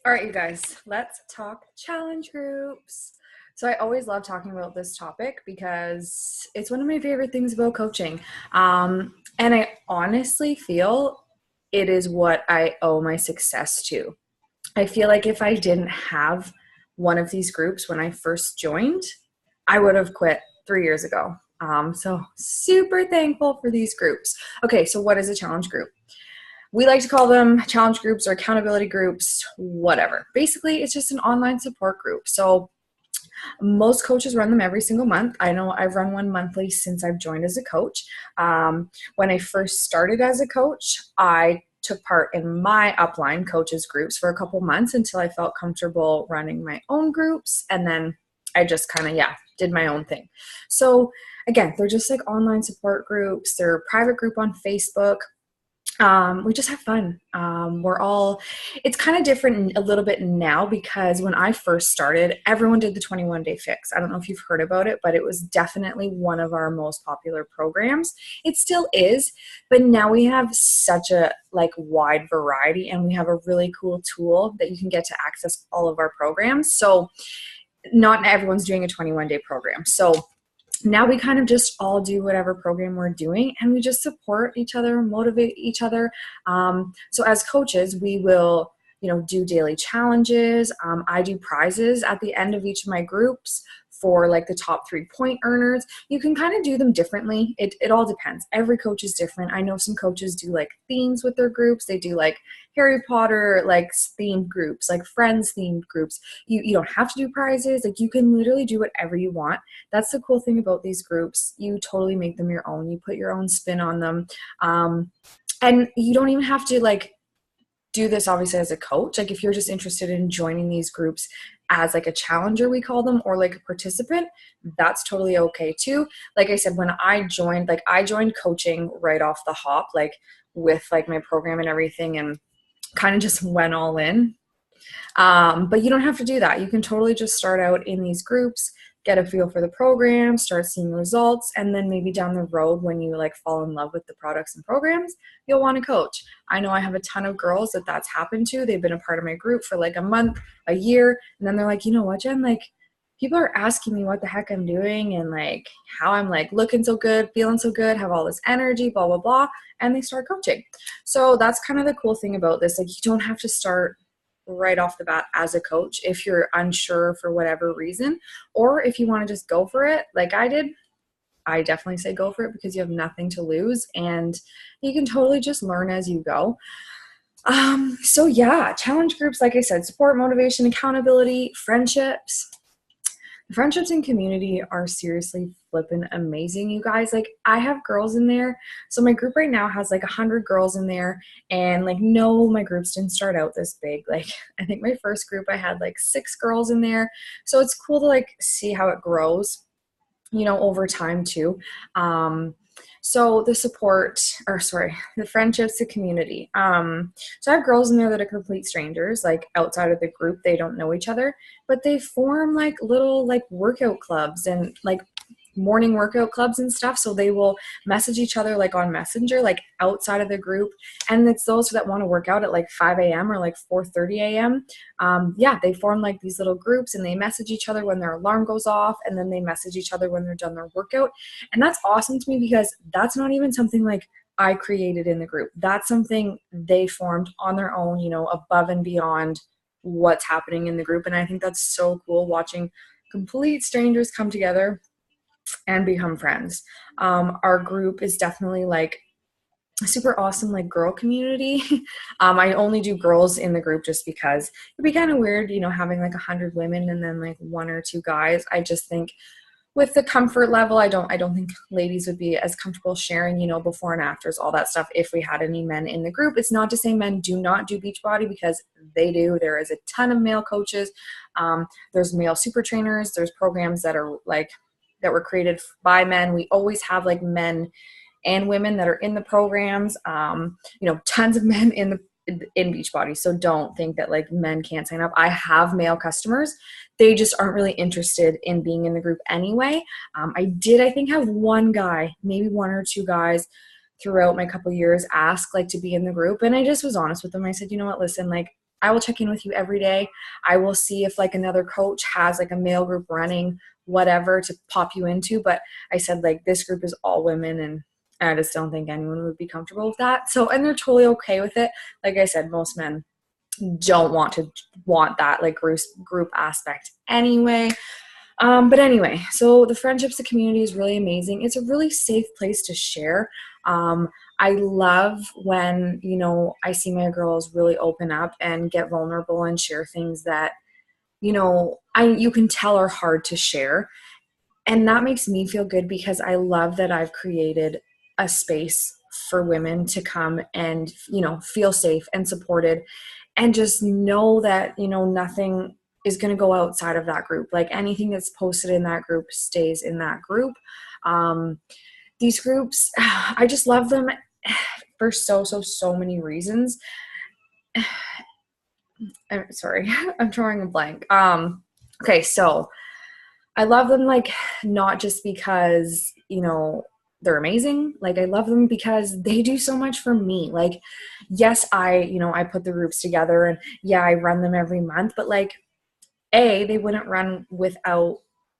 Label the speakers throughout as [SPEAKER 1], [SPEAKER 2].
[SPEAKER 1] All right, you guys, let's talk challenge groups. So I always love talking about this topic because it's one of my favorite things about coaching. And I honestly feel it is what I owe my success to. I feel like if I didn't have one of these groups when I first joined, I would have quit 3 years ago. So super thankful for these groups. Okay, so what is a challenge group? We like to call them challenge groups or accountability groups, whatever. Basically, it's just an online support group. So most coaches run them every single month. I know I've run one monthly since I've joined as a coach. When I first started as a coach, I took part in my upline coaches groups for a couple months until I felt comfortable running my own groups. And then I just kind of, did my own thing. So again, they're just like online support groups. They're a private group on Facebook. We just have fun. It's kind of different a little bit now because when I first started, everyone did the 21-day fix. I don't know if you've heard about it, but it was definitely one of our most popular programs. It still is, but now we have such a wide variety, and we have a really cool tool that you can get to access all of our programs. So not everyone's doing a 21-day program. So now we kind of just all do whatever program we're doing, and we just support each other, motivate each other. So as coaches, we will, do daily challenges. I do prizes at the end of each of my groups for the top 3-point earners. You can kind of do them differently. It all depends. Every coach is different. I know some coaches do themes with their groups. They do Harry Potter themed groups, Friends themed groups. You don't have to do prizes. You can literally do whatever you want. That's the cool thing about these groups. You totally make them your own. You put your own spin on them. And you don't even have to do this obviously as a coach. If you're just interested in joining these groups as a challenger, we call them, or a participant, that's totally okay too. Like I said, when I joined coaching right off the hop, with my program and everything, and kind of just went all in. But you don't have to do that. You can totally just start out in these groups, get a feel for the program, start seeing results, and then maybe down the road when you fall in love with the products and programs, you'll want to coach. I know I have a ton of girls that's happened to. They've been a part of my group for a month, a year, and then they're like, you know what, Jen, people are asking me what the heck I'm doing and how I'm looking so good, feeling so good, have all this energy, blah, blah, blah, and they start coaching. So that's kind of the cool thing about this. You don't have to start right off the bat as a coach if you're unsure for whatever reason, or if you want to just go for it like I did. I definitely say go for it because you have nothing to lose, and you can totally just learn as you go. So yeah, challenge groups, like I said, support, motivation, accountability, friendships. The friendships and community are seriously flipping amazing, you guys. I have girls in there. So my group right now has 100 girls in there, and no, my groups didn't start out this big. I think my first group I had 6 girls in there. So it's cool to see how it grows, over time too. So the the friendships, the community. So I have girls in there that are complete strangers, outside of the group, they don't know each other, but they form little workout clubs and morning workout clubs and stuff. So they will message each other on Messenger, outside of the group. And it's those that want to work out at 5 a.m. or 4:30 a.m. They form these little groups, and they message each other when their alarm goes off, and then they message each other when they're done their workout. And that's awesome to me because that's not even something I created in the group. That's something they formed on their own, above and beyond what's happening in the group. And I think that's so cool, watching complete strangers come together and become friends. Our group is definitely super awesome girl community. I only do girls in the group just because it'd be kind of weird, having 100 women and then 1 or 2 guys. I just think with the comfort level, I don't think ladies would be as comfortable sharing, before and afters, all that stuff, if we had any men in the group. It's not to say men do not do Beachbody, because they do. There is a ton of male coaches. There's male super trainers. There's programs that are that were created by men. We always have men and women that are in the programs. Tons of men in Beachbody. So don't think that men can't sign up. I have male customers. They just aren't really interested in being in the group anyway. I think have one guy, maybe 1 or 2 guys throughout my couple years ask to be in the group. And I just was honest with them. I said, you know what, listen, I will check in with you every day. I will see if like another coach has like a male group running, whatever, to pop you into. But I said like this group is all women, and I just don't think anyone would be comfortable with that. So, and they're totally okay with it. Like I said, most men don't want that like group aspect anyway. But anyway, so the friendships, the community is really amazing. It's a really safe place to share. I love when, I see my girls really open up and get vulnerable and share things that, you can tell are hard to share. And that makes me feel good because I love that I've created a space for women to come and, feel safe and supported and just know that, nothing is going to go outside of that group. Like anything that's posted in that group stays in that group. These groups, I just love them for so many reasons. I'm sorry, I'm drawing a blank. Okay, so I love them, like, not just because, they're amazing. Like, I love them because they do so much for me. Like, yes, I put the groups together and yeah, I run them every month, but like, they wouldn't run without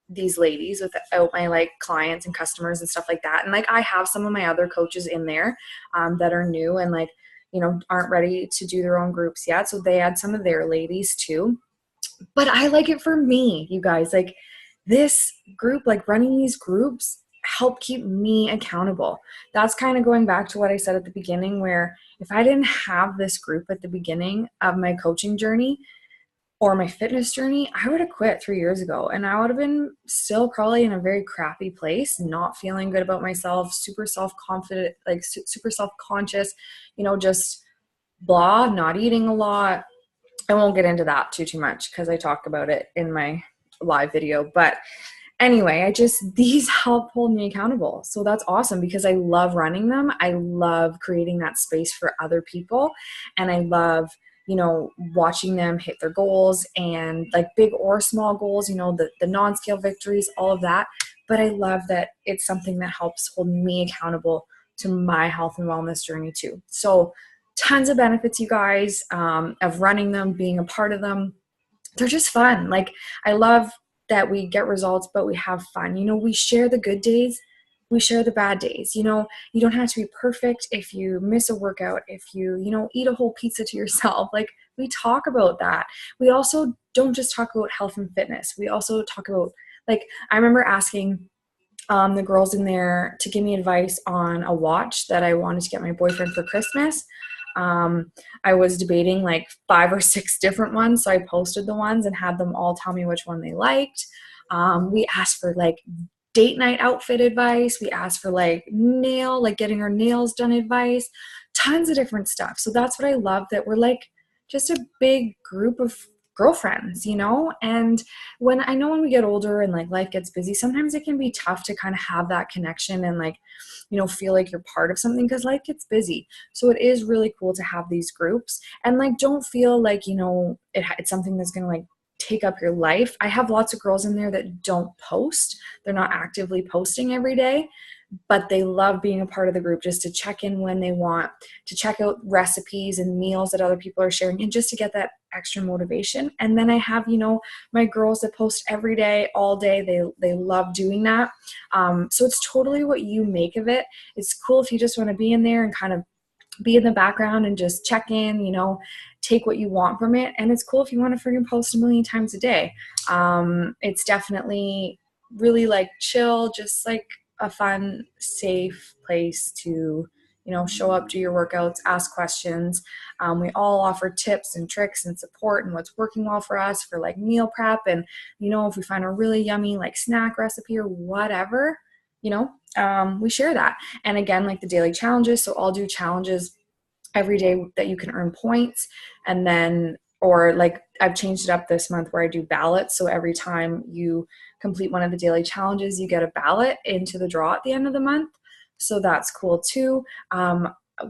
[SPEAKER 1] these ladies, without my like clients and customers and stuff like that. And like, I have some of my other coaches in there that are new and like, aren't ready to do their own groups yet. So they add some of their ladies too. But I like it for me, you guys. Like this group, like running these groups help keep me accountable. That's kind of going back to what I said at the beginning, where if I didn't have this group at the beginning of my coaching journey or my fitness journey, I would have quit 3 years ago and I would have been still probably in a very crappy place, not feeling good about myself, super self-confident, like super self-conscious, just blah, not eating a lot. I won't get into that too much because I talk about it in my live video. But anyway, these help hold me accountable. So that's awesome because I love running them. I love creating that space for other people. And I love, watching them hit their goals and like big or small goals, the non-scale victories, all of that. But I love that it's something that helps hold me accountable to my health and wellness journey too. So tons of benefits, you guys, of running them, being a part of them. They're just fun. Like, I love that we get results, but we have fun. We share the good days, we share the bad days. You don't have to be perfect if you miss a workout, if you, eat a whole pizza to yourself. Like, we talk about that. We also don't just talk about health and fitness. We also talk about, like, I remember asking the girls in there to give me advice on a watch that I wanted to get my boyfriend for Christmas. I was debating like 5 or 6 different ones. So I posted the ones and had them all tell me which one they liked. We asked for like date night outfit advice. We asked for like getting our nails done advice, tons of different stuff. So that's what I love, that we're like just a big group of girlfriends, and when we get older and like life gets busy, sometimes it can be tough to kind of have that connection and like, feel like you're part of something because life gets busy. So it is really cool to have these groups and like, don't feel like, it's something that's going to like take up your life. I have lots of girls in there that don't post. They're not actively posting every day, but they love being a part of the group just to check in when they want, to check out recipes and meals that other people are sharing, and just to get that extra motivation. And then I have, my girls that post every day, all day. They love doing that. So it's totally what you make of it. It's cool if you just want to be in there and kind of be in the background and just check in, take what you want from it. And it's cool if you want to freaking post a million times a day. It's definitely really like chill, just like a fun, safe place to, show up, do your workouts, ask questions. We all offer tips and tricks and support and what's working well for us for like meal prep. And, if we find a really yummy like snack recipe or whatever, we share that. And again, like the daily challenges. So I'll do challenges every day that you can earn points. And then, or like I've changed it up this month where I do ballots. So every time you complete one of the daily challenges, you get a ballot into the draw at the end of the month. So that's cool too.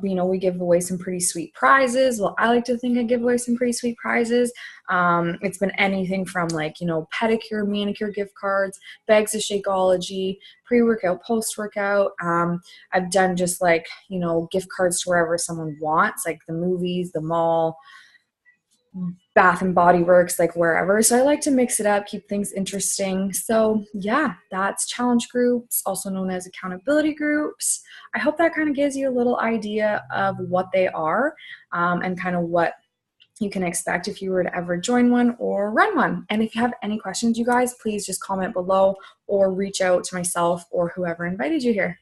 [SPEAKER 1] We give away some pretty sweet prizes. Well, I like to think I give away some pretty sweet prizes. It's been anything from like, pedicure, manicure gift cards, bags of Shakeology, pre-workout, post-workout. I've done just like, gift cards to wherever someone wants, like the movies, the mall, Bath and Body Works, like wherever. So I like to mix it up, keep things interesting. So yeah, that's challenge groups, also known as accountability groups. I hope that kind of gives you a little idea of what they are, and kind of what you can expect if you were to ever join one or run one. And if you have any questions, you guys, please just comment below or reach out to myself or whoever invited you here.